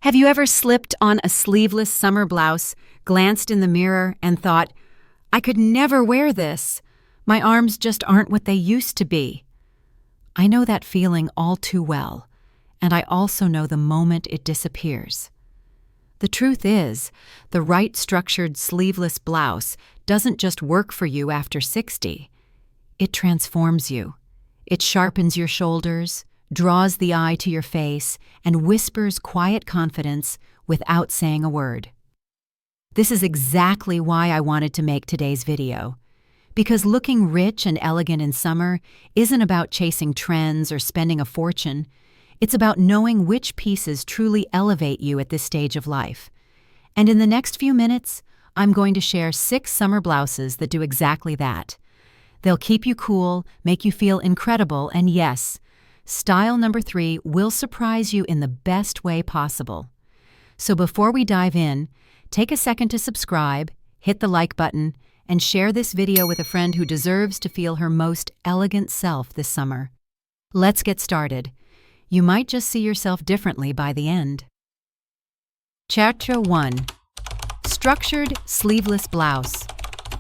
Have you ever slipped on a sleeveless summer blouse, glanced in the mirror, and thought, I could never wear this. My arms just aren't what they used to be. I know that feeling all too well, and I also know the moment it disappears. The truth is, the right structured sleeveless blouse doesn't just work for you after 60. It transforms you. It sharpens your shoulders, draws the eye to your face, and whispers quiet confidence without saying a word. This is exactly why I wanted to make today's video. Because looking rich and elegant in summer isn't about chasing trends or spending a fortune. It's about knowing which pieces truly elevate you at this stage of life. And in the next few minutes, I'm going to share 6 summer blouses that do exactly that. They'll keep you cool, make you feel incredible, and yes, style number 3 will surprise you in the best way possible. So before we dive in, take a second to subscribe, hit the like button, and share this video with a friend who deserves to feel her most elegant self this summer. Let's get started. You might just see yourself differently by the end. Chapter 1. Structured Sleeveless Blouse.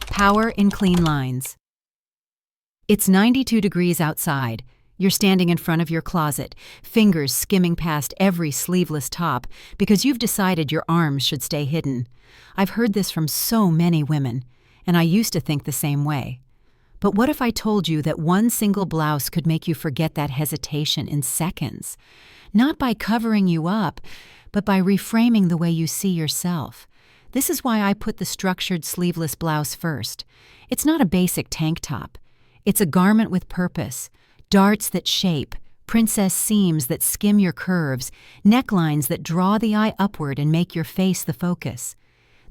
Power in Clean Lines. It's 92 degrees outside. You're standing in front of your closet, fingers skimming past every sleeveless top because you've decided your arms should stay hidden. I've heard this from so many women, and I used to think the same way. But what if I told you that one single blouse could make you forget that hesitation in seconds? Not by covering you up, but by reframing the way you see yourself. This is why I put the structured sleeveless blouse first. It's not a basic tank top. It's a garment with purpose. Darts that shape, princess seams that skim your curves, necklines that draw the eye upward and make your face the focus.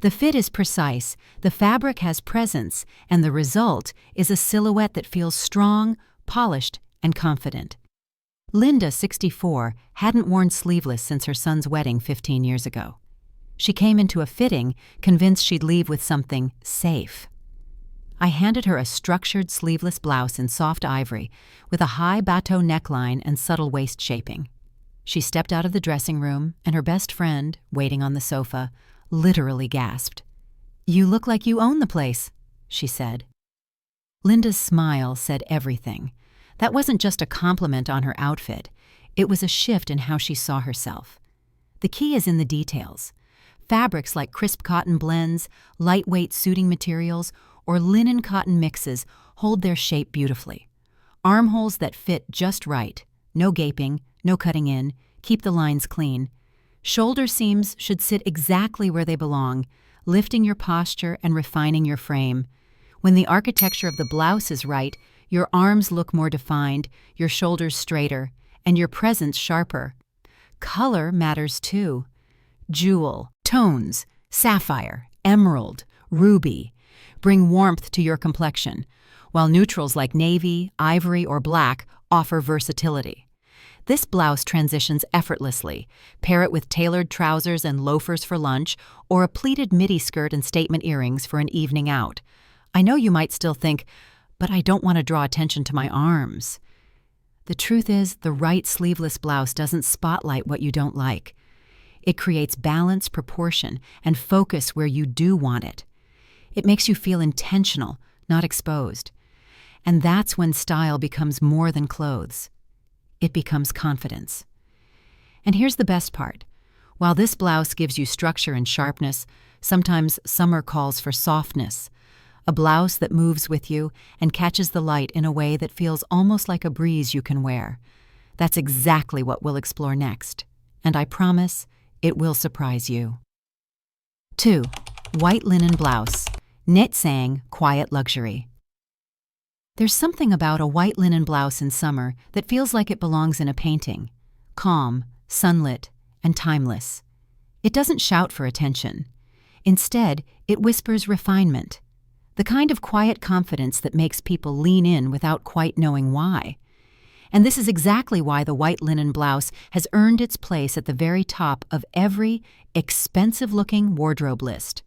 The fit is precise, the fabric has presence, and the result is a silhouette that feels strong, polished, and confident. Linda, 64, hadn't worn sleeveless since her son's wedding 15 years ago. She came into a fitting, convinced she'd leave with something safe. I handed her a structured sleeveless blouse in soft ivory with a high bateau neckline and subtle waist shaping. She stepped out of the dressing room, and her best friend, waiting on the sofa, literally gasped. "You look like you own the place," she said. Linda's smile said everything. That wasn't just a compliment on her outfit. It was a shift in how she saw herself. The key is in the details. Fabrics like crisp cotton blends, lightweight suiting materials, or linen cotton mixes hold their shape beautifully. Armholes that fit just right, no gaping, no cutting in, keep the lines clean. Shoulder seams should sit exactly where they belong, lifting your posture and refining your frame. When the architecture of the blouse is right, your arms look more defined, your shoulders straighter, and your presence sharper. Color matters too. Jewel, tones, sapphire, emerald, ruby, bring warmth to your complexion, while neutrals like navy, ivory, or black offer versatility. This blouse transitions effortlessly. Pair it with tailored trousers and loafers for lunch, or a pleated midi skirt and statement earrings for an evening out. I know you might still think, but I don't want to draw attention to my arms. The truth is, the right sleeveless blouse doesn't spotlight what you don't like. It creates balance, proportion, and focus where you do want it. It makes you feel intentional, not exposed. And that's when style becomes more than clothes. It becomes confidence. And here's the best part. While this blouse gives you structure and sharpness, sometimes summer calls for softness. A blouse that moves with you and catches the light in a way that feels almost like a breeze you can wear. That's exactly what we'll explore next. And I promise, it will surprise you. 2. White linen blouse. Knit saying, quiet luxury. There's something about a white linen blouse in summer that feels like it belongs in a painting. Calm, sunlit, and timeless. It doesn't shout for attention. Instead, it whispers refinement. The kind of quiet confidence that makes people lean in without quite knowing why. And this is exactly why the white linen blouse has earned its place at the very top of every expensive-looking wardrobe list.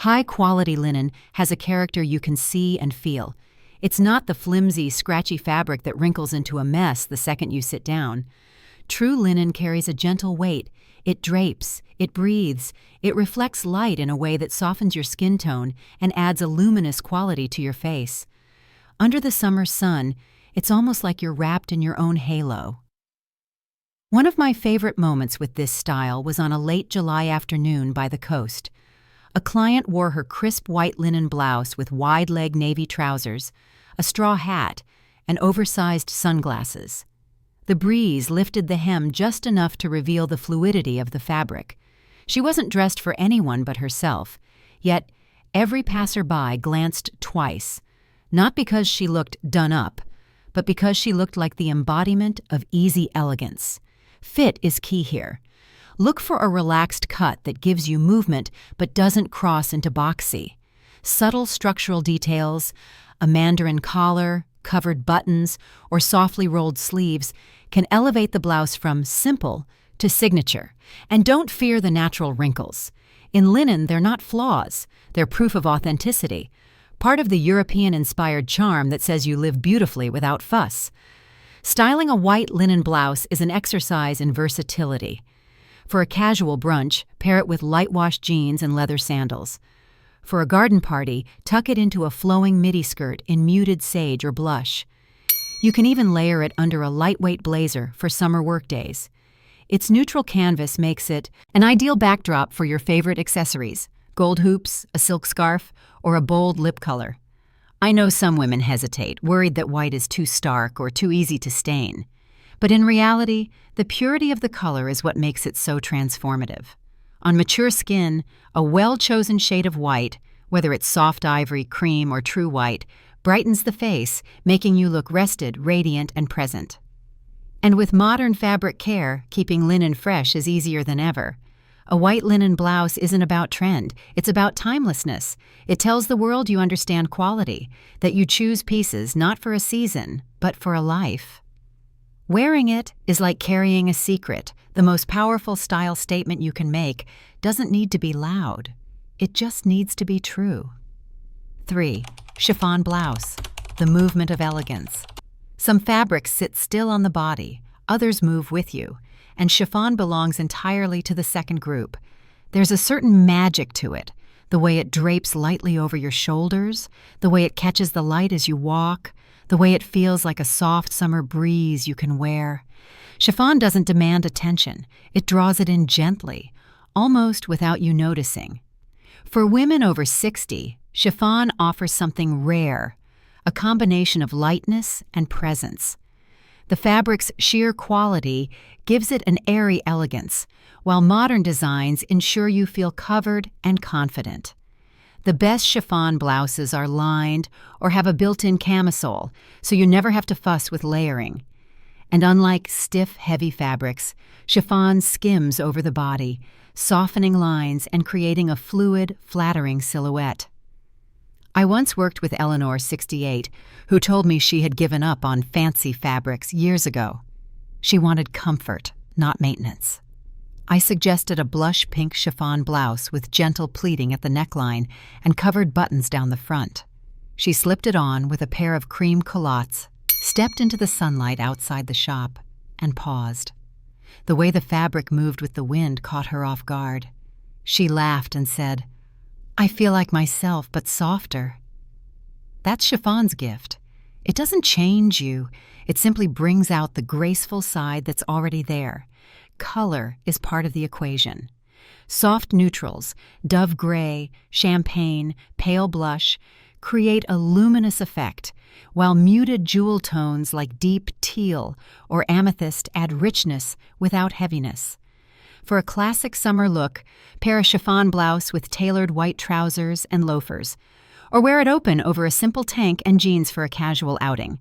High-quality linen has a character you can see and feel. It's not the flimsy, scratchy fabric that wrinkles into a mess the second you sit down. True linen carries a gentle weight. It drapes, it breathes, it reflects light in a way that softens your skin tone and adds a luminous quality to your face. Under the summer sun, it's almost like you're wrapped in your own halo. One of my favorite moments with this style was on a late July afternoon by the coast. A client wore her crisp white linen blouse with wide-leg navy trousers, a straw hat, and oversized sunglasses. The breeze lifted the hem just enough to reveal the fluidity of the fabric. She wasn't dressed for anyone but herself, yet every passerby glanced twice, not because she looked done up, but because she looked like the embodiment of easy elegance. Fit is key here. Look for a relaxed cut that gives you movement but doesn't cross into boxy. Subtle structural details, a mandarin collar, covered buttons, or softly rolled sleeves can elevate the blouse from simple to signature. And don't fear the natural wrinkles. In linen, they're not flaws. They're proof of authenticity, part of the European-inspired charm that says you live beautifully without fuss. Styling a white linen blouse is an exercise in versatility. For a casual brunch, pair it with light-washed jeans and leather sandals. For a garden party, tuck it into a flowing midi skirt in muted sage or blush. You can even layer it under a lightweight blazer for summer workdays. Its neutral canvas makes it an ideal backdrop for your favorite accessories: gold hoops, a silk scarf, or a bold lip color. I know some women hesitate, worried that white is too stark or too easy to stain. But in reality, the purity of the color is what makes it so transformative. On mature skin, a well-chosen shade of white, whether it's soft ivory, cream, or true white, brightens the face, making you look rested, radiant, and present. And with modern fabric care, keeping linen fresh is easier than ever. A white linen blouse isn't about trend, it's about timelessness. It tells the world you understand quality, that you choose pieces not for a season, but for a life. Wearing it is like carrying a secret. The most powerful style statement you can make doesn't need to be loud. It just needs to be true. 3. Chiffon blouse, the movement of elegance. Some fabrics sit still on the body, others move with you, and chiffon belongs entirely to the second group. There's a certain magic to it, the way it drapes lightly over your shoulders, the way it catches the light as you walk, the way it feels like a soft summer breeze you can wear. Chiffon doesn't demand attention. It draws it in gently, almost without you noticing. For women over 60, chiffon offers something rare, a combination of lightness and presence. The fabric's sheer quality gives it an airy elegance, while modern designs ensure you feel covered and confident. The best chiffon blouses are lined or have a built-in camisole, so you never have to fuss with layering. And unlike stiff, heavy fabrics, chiffon skims over the body, softening lines and creating a fluid, flattering silhouette. I once worked with Eleanor, 68, who told me she had given up on fancy fabrics years ago. She wanted comfort, not maintenance. I suggested a blush pink chiffon blouse with gentle pleating at the neckline and covered buttons down the front. She slipped it on with a pair of cream culottes, stepped into the sunlight outside the shop, and paused. The way the fabric moved with the wind caught her off guard. She laughed and said, "I feel like myself, but softer." That's chiffon's gift. It doesn't change you. It simply brings out the graceful side that's already there. Color is part of the equation. Soft neutrals, dove gray, champagne, pale blush, create a luminous effect, while muted jewel tones like deep teal or amethyst add richness without heaviness. For a classic summer look, pair a chiffon blouse with tailored white trousers and loafers, or wear it open over a simple tank and jeans for a casual outing.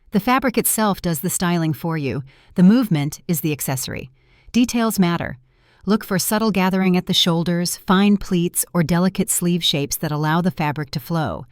The fabric itself does the styling for you. The movement is the accessory. Details matter. Look for subtle gathering at the shoulders, fine pleats, or delicate sleeve shapes that allow the fabric to flow.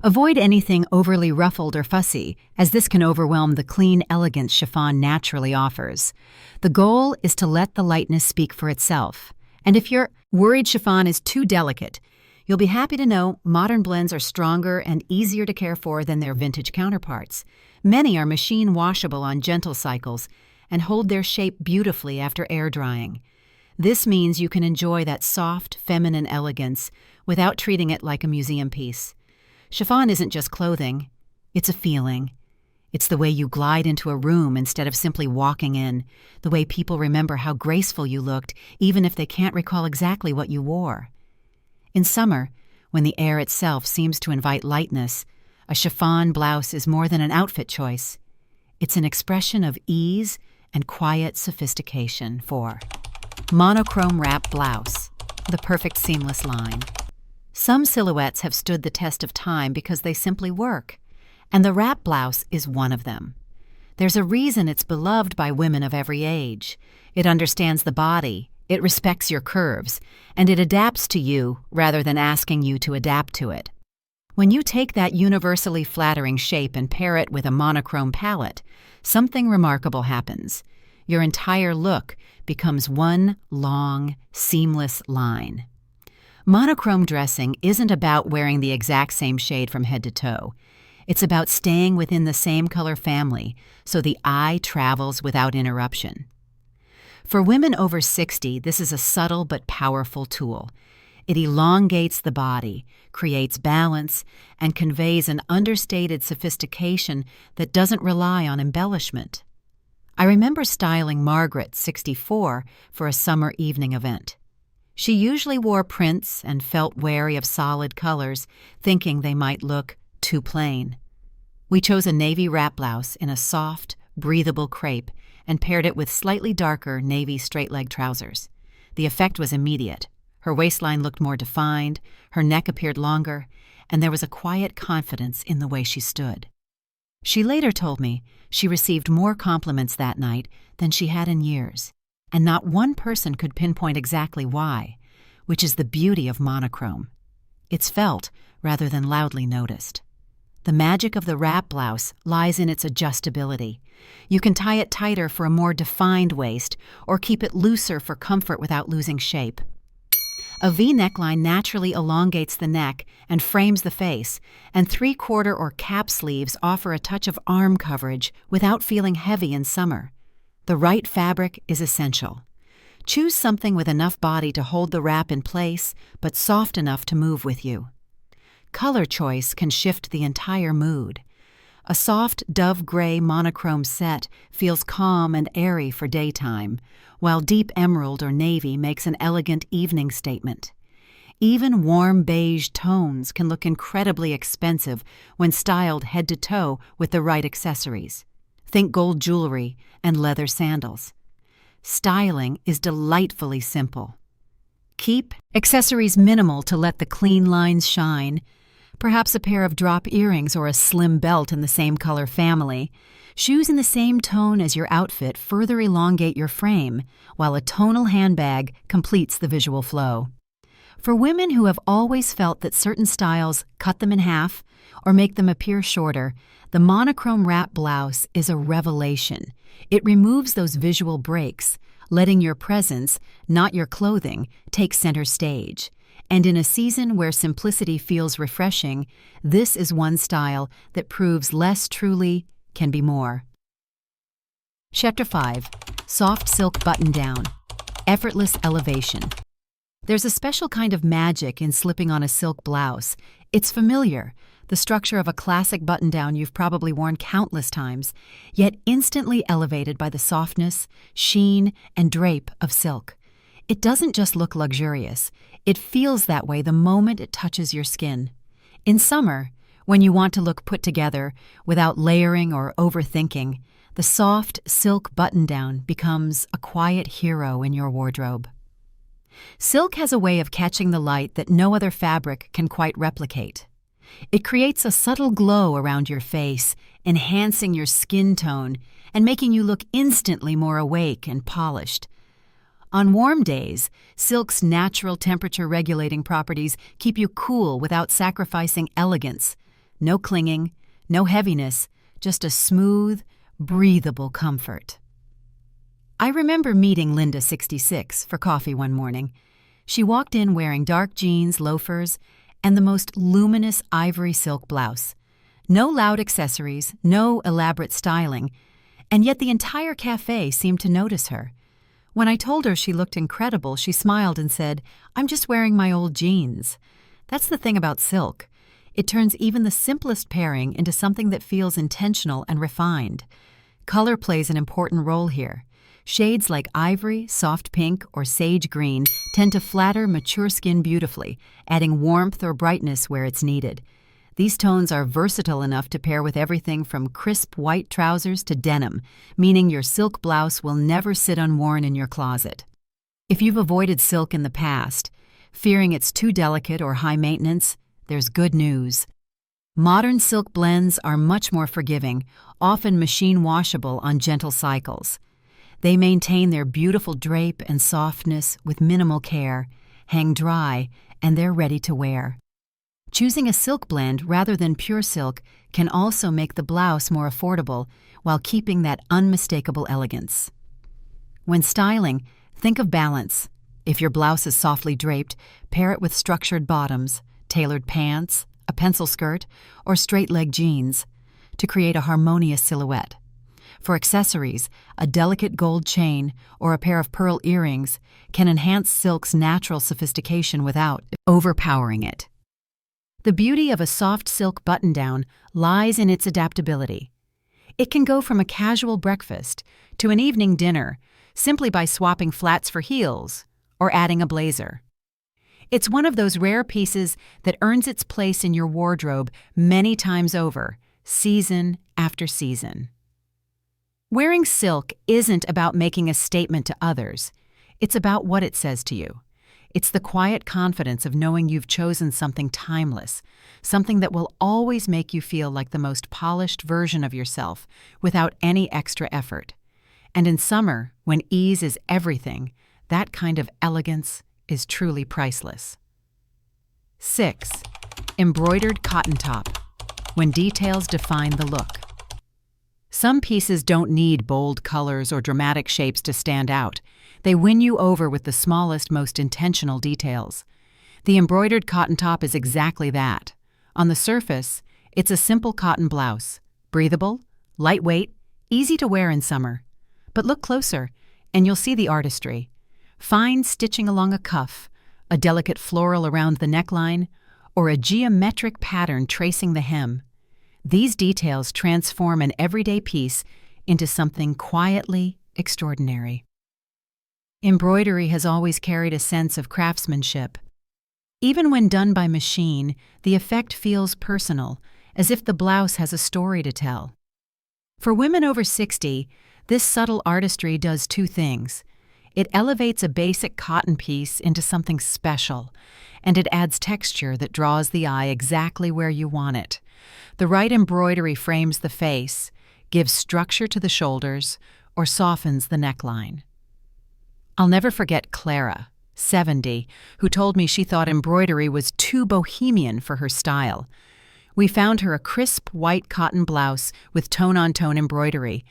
Avoid anything overly ruffled or fussy, as this can overwhelm the clean elegance chiffon naturally offers. The goal is to let the lightness speak for itself. And if you're worried chiffon is too delicate, you'll be happy to know modern blends are stronger and easier to care for than their vintage counterparts. Many are machine washable on gentle cycles and hold their shape beautifully after air drying. This means you can enjoy that soft, feminine elegance without treating it like a museum piece. Chiffon isn't just clothing, it's a feeling. It's the way you glide into a room instead of simply walking in, the way people remember how graceful you looked, even if they can't recall exactly what you wore. In summer, when the air itself seems to invite lightness, a chiffon blouse is more than an outfit choice. It's an expression of ease and quiet sophistication. For Monochrome wrap blouse, the perfect seamless line. Some silhouettes have stood the test of time because they simply work, and the wrap blouse is one of them. There's a reason it's beloved by women of every age. It understands the body, it respects your curves, and it adapts to you rather than asking you to adapt to it. When you take that universally flattering shape and pair it with a monochrome palette, something remarkable happens. Your entire look becomes one long, seamless line. Monochrome dressing isn't about wearing the exact same shade from head to toe. It's about staying within the same color family so the eye travels without interruption. For women over 60, this is a subtle but powerful tool. It elongates the body, creates balance, and conveys an understated sophistication that doesn't rely on embellishment. I remember styling Margaret, 64, for a summer evening event. She usually wore prints and felt wary of solid colors, thinking they might look too plain. We chose a navy wrap blouse in a soft, breathable crepe and paired it with slightly darker navy straight-leg trousers. The effect was immediate. Her waistline looked more defined, her neck appeared longer, and there was a quiet confidence in the way she stood. She later told me she received more compliments that night than she had in years, and not one person could pinpoint exactly why, which is the beauty of monochrome. It's felt rather than loudly noticed. The magic of the wrap blouse lies in its adjustability. You can tie it tighter for a more defined waist or keep it looser for comfort without losing shape. A V neckline naturally elongates the neck and frames the face, and 3/4 or cap sleeves offer a touch of arm coverage without feeling heavy in summer. The right fabric is essential. Choose something with enough body to hold the wrap in place, but soft enough to move with you. Color choice can shift the entire mood. A soft dove gray monochrome set feels calm and airy for daytime, while deep emerald or navy makes an elegant evening statement. Even warm beige tones can look incredibly expensive when styled head to toe with the right accessories. Think gold jewelry and leather sandals. Styling is delightfully simple. Keep accessories minimal to let the clean lines shine. Perhaps a pair of drop earrings or a slim belt in the same color family. Shoes in the same tone as your outfit further elongate your frame, while a tonal handbag completes the visual flow. For women who have always felt that certain styles cut them in half or make them appear shorter, the monochrome wrap blouse is a revelation. It removes those visual breaks, letting your presence, not your clothing, take center stage. And in a season where simplicity feels refreshing, this is one style that proves less truly can be more. Chapter 5. Soft Silk Button-Down. Effortless Elevation. There's a special kind of magic in slipping on a silk blouse. It's familiar, the structure of a classic button-down you've probably worn countless times, yet instantly elevated by the softness, sheen, and drape of silk. It doesn't just look luxurious, it feels that way the moment it touches your skin. In summer, when you want to look put together without layering or overthinking, the soft silk button-down becomes a quiet hero in your wardrobe. Silk has a way of catching the light that no other fabric can quite replicate. It creates a subtle glow around your face, enhancing your skin tone and making you look instantly more awake and polished. On warm days, silk's natural temperature-regulating properties keep you cool without sacrificing elegance. No clinging, no heaviness, just a smooth, breathable comfort. I remember meeting Linda, 66, for coffee one morning. She walked in wearing dark jeans, loafers, and the most luminous ivory silk blouse. No loud accessories, no elaborate styling, and yet the entire cafe seemed to notice her. When I told her she looked incredible, she smiled and said, "I'm just wearing my old jeans." That's the thing about silk. It turns even the simplest pairing into something that feels intentional and refined. Color plays an important role here. Shades like ivory, soft pink, or sage green tend to flatter mature skin beautifully, adding warmth or brightness where it's needed. These tones are versatile enough to pair with everything from crisp white trousers to denim, meaning your silk blouse will never sit unworn in your closet. If you've avoided silk in the past, fearing it's too delicate or high maintenance, there's good news. Modern silk blends are much more forgiving, often machine washable on gentle cycles. They maintain their beautiful drape and softness with minimal care, hang dry, and they're ready to wear. Choosing a silk blend rather than pure silk can also make the blouse more affordable while keeping that unmistakable elegance. When styling, think of balance. If your blouse is softly draped, pair it with structured bottoms, tailored pants, a pencil skirt, or straight-leg jeans to create a harmonious silhouette. For accessories, a delicate gold chain or a pair of pearl earrings can enhance silk's natural sophistication without overpowering it. The beauty of a soft silk button-down lies in its adaptability. It can go from a casual breakfast to an evening dinner simply by swapping flats for heels or adding a blazer. It's one of those rare pieces that earns its place in your wardrobe many times over, season after season. Wearing silk isn't about making a statement to others. It's about what it says to you. It's the quiet confidence of knowing you've chosen something timeless, something that will always make you feel like the most polished version of yourself without any extra effort. And in summer, when ease is everything, that kind of elegance is truly priceless. 6. Embroidered cotton top, when details define the look. Some pieces don't need bold colors or dramatic shapes to stand out. They win you over with the smallest, most intentional details. The embroidered cotton top is exactly that. On the surface, it's a simple cotton blouse, breathable, lightweight, easy to wear in summer. But look closer, and you'll see the artistry. Fine stitching along a cuff, a delicate floral around the neckline, or a geometric pattern tracing the hem. These details transform an everyday piece into something quietly extraordinary. Embroidery has always carried a sense of craftsmanship. Even when done by machine, the effect feels personal, as if the blouse has a story to tell. For women over 60, this subtle artistry does two things. It elevates a basic cotton piece into something special, and it adds texture that draws the eye exactly where you want it. The right embroidery frames the face, gives structure to the shoulders, or softens the neckline. I'll never forget Clara, 70, who told me she thought embroidery was too bohemian for her style. We found her a crisp white cotton blouse with tone-on-tone embroidery,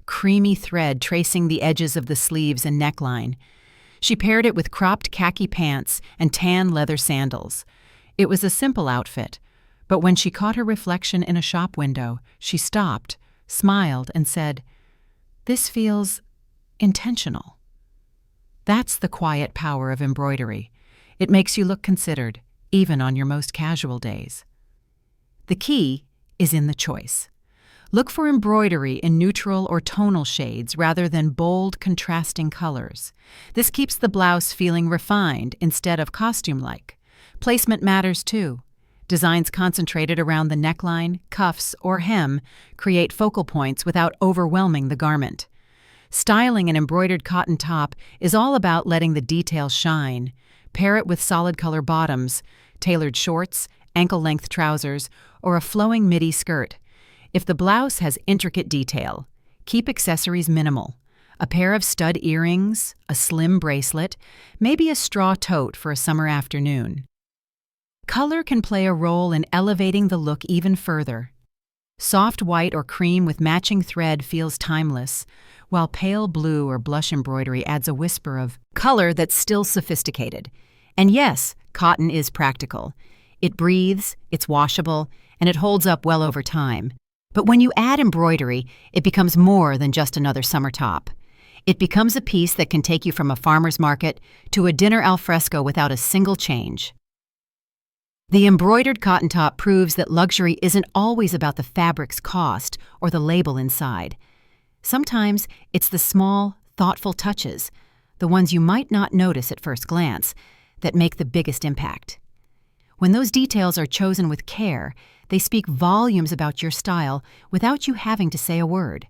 creamy thread tracing the edges of the sleeves and neckline. She paired it with cropped khaki pants and tan leather sandals. It was a simple outfit, but when she caught her reflection in a shop window, she stopped, smiled, and said, "This feels intentional." That's the quiet power of embroidery. It makes you look considered, even on your most casual days. The key is in the choice. Look for embroidery in neutral or tonal shades rather than bold, contrasting colors. This keeps the blouse feeling refined instead of costume-like. Placement matters too. Designs concentrated around the neckline, cuffs, or hem create focal points without overwhelming the garment. Styling an embroidered cotton top is all about letting the details shine. Pair it with solid color bottoms, tailored shorts, ankle-length trousers, or a flowing midi skirt. If the blouse has intricate detail, keep accessories minimal. A pair of stud earrings, a slim bracelet, maybe a straw tote for a summer afternoon. Color can play a role in elevating the look even further. Soft white or cream with matching thread feels timeless, while pale blue or blush embroidery adds a whisper of color that's still sophisticated. And yes, cotton is practical. It breathes, it's washable, and it holds up well over time. But when you add embroidery, it becomes more than just another summer top. It becomes a piece that can take you from a farmer's market to a dinner al fresco without a single change. The embroidered cotton top proves that luxury isn't always about the fabric's cost or the label inside. Sometimes it's the small, thoughtful touches, the ones you might not notice at first glance, that make the biggest impact. When those details are chosen with care, they speak volumes about your style without you having to say a word.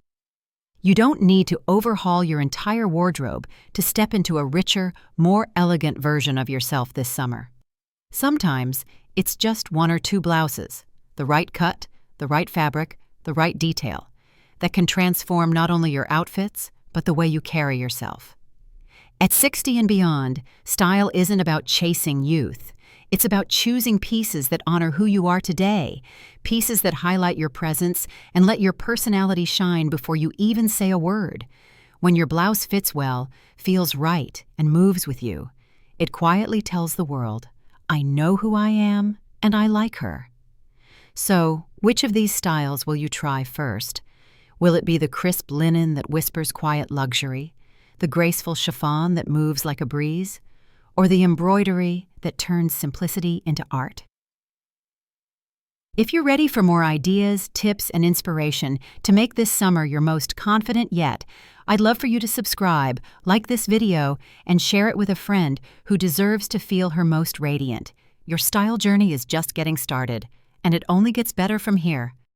You don't need to overhaul your entire wardrobe to step into a richer, more elegant version of yourself this summer. Sometimes it's just one or two blouses, the right cut, the right fabric, the right detail, that can transform not only your outfits, but the way you carry yourself. At 60 and beyond, style isn't about chasing youth. It's about choosing pieces that honor who you are today, pieces that highlight your presence and let your personality shine before you even say a word. When your blouse fits well, feels right, and moves with you, it quietly tells the world, I know who I am, and I like her. So, which of these styles will you try first? Will it be the crisp linen that whispers quiet luxury, the graceful chiffon that moves like a breeze, or the embroidery that turns simplicity into art? If you're ready for more ideas, tips, and inspiration to make this summer your most confident yet, I'd love for you to subscribe, like this video, and share it with a friend who deserves to feel her most radiant. Your style journey is just getting started, and it only gets better from here.